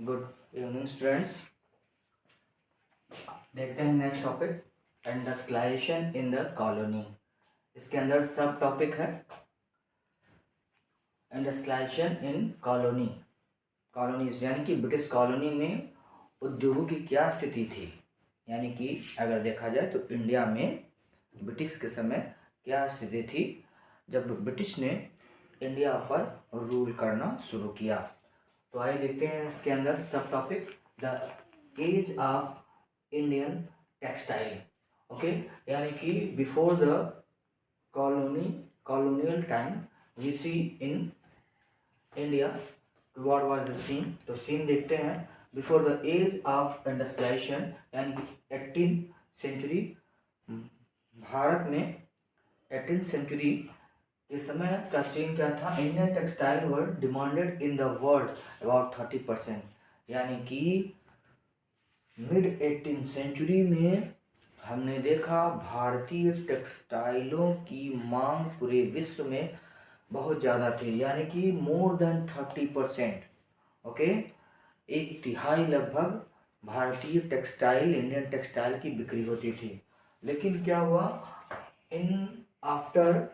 Good evening students. देखते हैं next topic industrialisation in the colony. इसके अंदर सब टॉपिक है इंडस्ट्रियलाइजेशन इन कॉलोनी। कॉलोनीज यानी कि ब्रिटिश कॉलोनी में उद्योगों की क्या स्थिति थी, यानी कि अगर देखा जाए तो इंडिया में ब्रिटिश के समय क्या स्थिति थी जब ब्रिटिश ने इंडिया पर रूल करना शुरू किया। तो आइए देखते हैं इसके अंदर सब topic the age of Indian textile. Okay, यानी कि before the colonial time we see in India what was the scene. तो सीन देखते हैं before the age of industrialisation यानी कि 18th सेंचुरी। भारत में 18th सेंचुरी के समय का सीन क्या था? Indian textile were demanded in the world about 30%, यानी कि मिड 18th सेंचुरी में हमने देखा भारतीय टेक्सटाइलों की मांग पूरे विश्व में बहुत ज़्यादा थी, यानी कि मोर देन 30%। ओके, एक तिहाई लगभग भारतीय टेक्सटाइल, इंडियन टेक्सटाइल की बिक्री होती थी। लेकिन क्या हुआ in after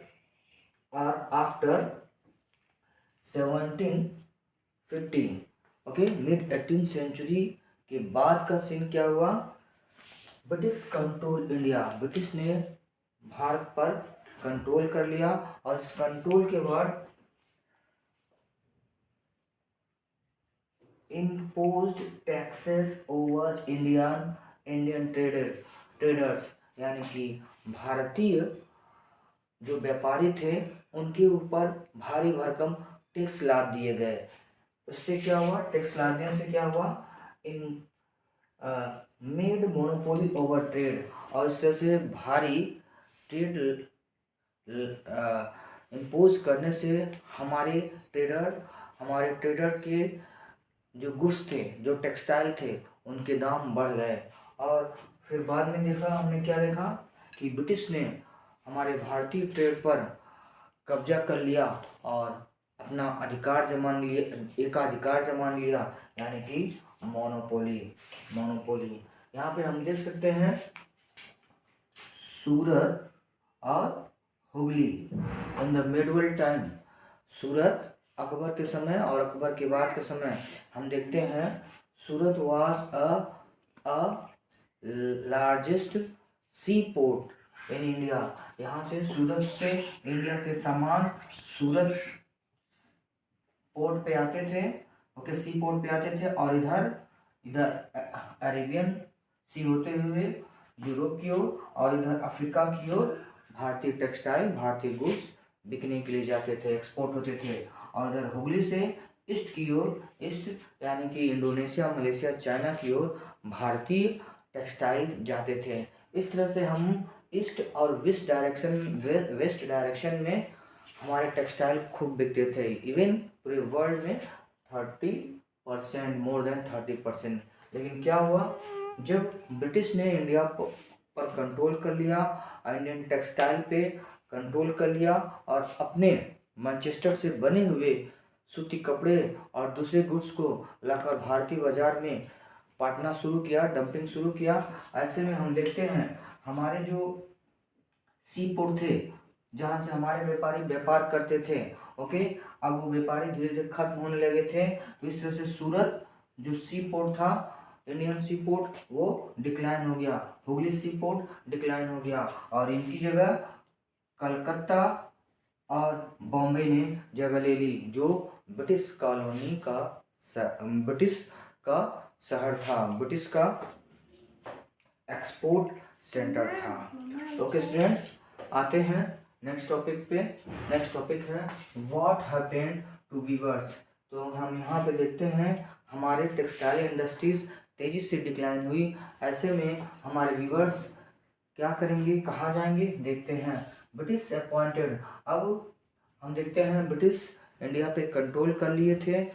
1750, okay, mid 18th century के बाद का सीन क्या हुआ? ब्रिटिश कंट्रोल इंडिया, ब्रिटिश ने भारत पर कंट्रोल कर लिया और इस कंट्रोल के बाद imposed taxes over Indian traders, यानी कि भारतीय जो व्यापारी थे उनके ऊपर भारी भरकम टैक्स लाद दिए गए। उससे क्या हुआ? टैक्स लादने से क्या हुआ? In made monopoly over trade, और इस तरह से भारी ट्रेड इम्पोज करने से हमारे ट्रेडर के जो गुड्स थे, जो टेक्सटाइल थे, उनके दाम बढ़ गए। और फिर बाद में हमने क्या देखा कि ब्रिटिश ने हमारे भारतीय ट्रेड पर कब्जा कर लिया और अपना अधिकार जमा लिया, यानी कि मोनोपोली। यहाँ पे हम देख सकते हैं सूरत और Hooghly in the medieval time. Surat Akbar के समय और अकबर के बाद के समय हम देखते हैं Surat was a largest sea port in India. यहाँ से सूरत से इंडिया के सामान सूरत पोर्ट पे आते थे, ओके, सी पोर्ट पे आते थे, और इधर अरेबियन सी होते हुए यूरोप की ओर और इधर अफ्रीका की ओर भारतीय टेक्सटाइल, भारतीय गुड्स बिकने के लिए जाते थे, एक्सपोर्ट होते थे। और इधर हुगली से ईस्ट की ओर, ईस्ट यानी कि इंडोनेशिया, मलेशिया, चाइना की ओर भारतीय टेक्सटाइल जाते थे। इस तरह से हम ईस्ट और वेस्ट डायरेक्शन में हमारे टेक्सटाइल खूब बिकते थे। इवन पूरे वर्ल्ड में 30%, मोर देन 30%। लेकिन क्या हुआ जब ब्रिटिश ने इंडिया पर कंट्रोल कर लिया, इंडियन टेक्सटाइल पे कंट्रोल कर लिया और अपने मैनचेस्टर से बने हुए सूती कपड़े और दूसरे गुड्स को लाकर भारतीय बाजार में बांटना शुरू किया, डंपिंग शुरू किया। ऐसे में हम देखते हैं हमारे जो सी पोर्ट थे जहाँ से हमारे व्यापारी व्यापार करते थे, ओके, अब वो व्यापारी धीरे धीरे खत्म होने लगे थे। तो इस तरह से सूरत जो सी पोर्ट था, इंडियन सी पोर्ट, वो डिक्लाइन हो गया, हुगली सी पोर्ट डिक्लाइन हो गया, और इनकी जगह कलकत्ता और बॉम्बे ने जगह ले ली, जो ब्रिटिश कॉलोनी का ब्रिटिश का शहर था, ब्रिटिश का एक्सपोर्ट सेंटर था। ओके स्टूडेंट्स, आते हैं नेक्स्ट टॉपिक पे। नेक्स्ट टॉपिक है व्हाट हैपेंड टू वीवर्स। तो हम यहाँ पे देखते हैं हमारे टेक्सटाइल इंडस्ट्रीज तेजी से डिक्लाइन हुई। ऐसे में हमारे वीवर्स क्या करेंगे, कहाँ जाएंगे, देखते हैं। ब्रिटिश अपॉइंटेड, अब हम देखते हैं ब्रिटिश इंडिया पे कंट्रोल कर लिए थे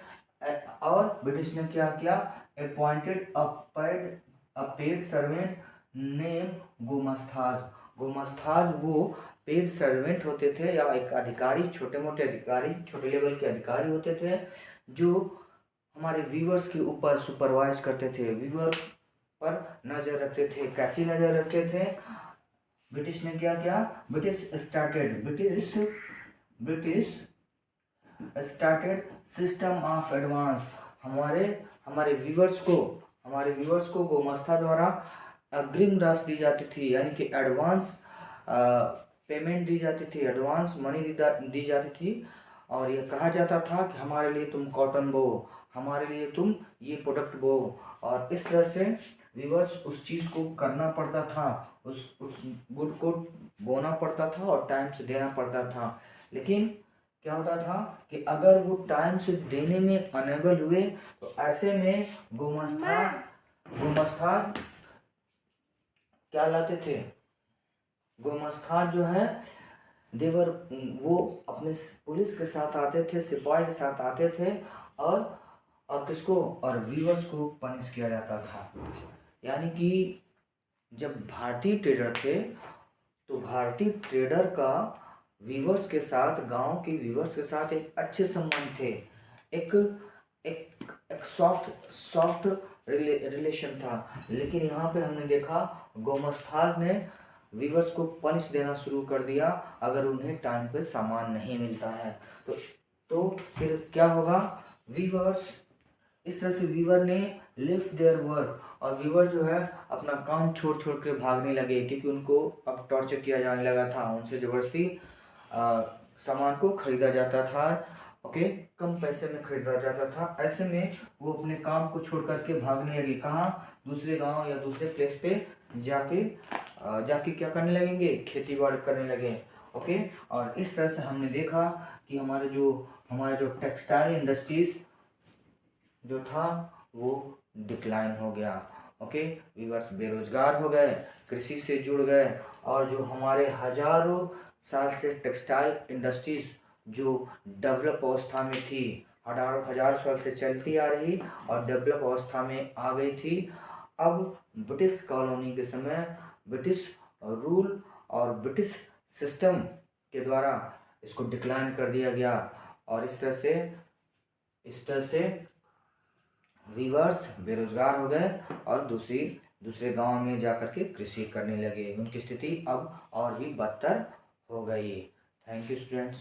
और ब्रिटिश ने क्या किया? Appointed a paid servant name gomastas वो पेड सर्वेंट होते थे या एक अधिकारी, छोटे मोटे अधिकारी, छोटे लेवल के अधिकारी होते थे, जो हमारे व्यूअर्स के ऊपर सुपरवाइज करते थे, व्यूअर पर नज़र रखते थे। कैसी नज़र रखते थे? ब्रिटिश ने क्या किया? British started system of advance. हमारे हमारे व्यूअर्स को गोमास्ता द्वारा अग्रिम राशि दी जाती थी, यानी कि एडवांस पेमेंट दी जाती थी, एडवांस मनी दी जाती थी। और यह कहा जाता था कि हमारे लिए तुम कॉटन बो, हमारे लिए तुम ये प्रोडक्ट बो। और इस तरह से व्यूअर्स उस चीज़ को करना पड़ता था, उस गुड को बोना पड़ता था और टाइम से देना पड़ता था। लेकिन क्या होता था कि अगर वो टाइम से देने में अनेबल हुए तो ऐसे में गोमस्ता क्या लाते थे? गोमस्ता जो है देवर, वो अपने पुलिस के साथ आते थे, सिपाही के साथ आते थे और किसको? और व्यूअर्स को पनिश किया जाता था। यानी कि जब भारतीय ट्रेडर थे तो भारतीय ट्रेडर का व्यूअर्स के साथ, गांव के व्यूअर्स के साथ एक अच्छे संबंध थे, एक एक एक सॉफ्ट रिलेशन था। लेकिन यहाँ पे हमने देखा गोमस्ताज ने व्यूअर्स को पनिश देना शुरू कर दिया अगर उन्हें टाइम पे सामान नहीं मिलता है। तो फिर क्या होगा? व्यूअर्स, इस तरह से व्यूअर ने लिफ्ट देयर वर्क, और व्यूअर जो है अपना काम छोड़ छोड़ के भागने लगे, क्योंकि उनको अब टॉर्चर किया जाने लगा था, उनसे ज़बरदस्ती सामान को खरीदा जाता था। ओके, कम पैसे में खरीदा जाता था। ऐसे में वो अपने काम को छोड़ करके भागने लगे। कहाँ? दूसरे गांव या दूसरे प्लेस पे जाके क्या करने लगेंगे? खेती बाड़ी करने लगे। ओके, और इस तरह से हमने देखा कि हमारे जो टेक्सटाइल इंडस्ट्रीज जो था वो डिक्लाइन हो गया। ओके, व्यूअर्स बेरोजगार हो गए, कृषि से जुड़ गए, और जो हमारे हजारों साल से टेक्सटाइल इंडस्ट्रीज जो डेवलप अवस्था में थी, हजार साल से चलती आ रही और डेवलप अवस्था में आ गई थी, अब ब्रिटिश कॉलोनी के समय ब्रिटिश रूल और ब्रिटिश सिस्टम के द्वारा इसको डिक्लाइन कर दिया गया। और इस तरह से वीवर्स बेरोजगार हो गए और दूसरे गांव में जाकर के कृषि करने लगे। उनकी स्थिति अब और भी बदतर हो गई। Thank you students.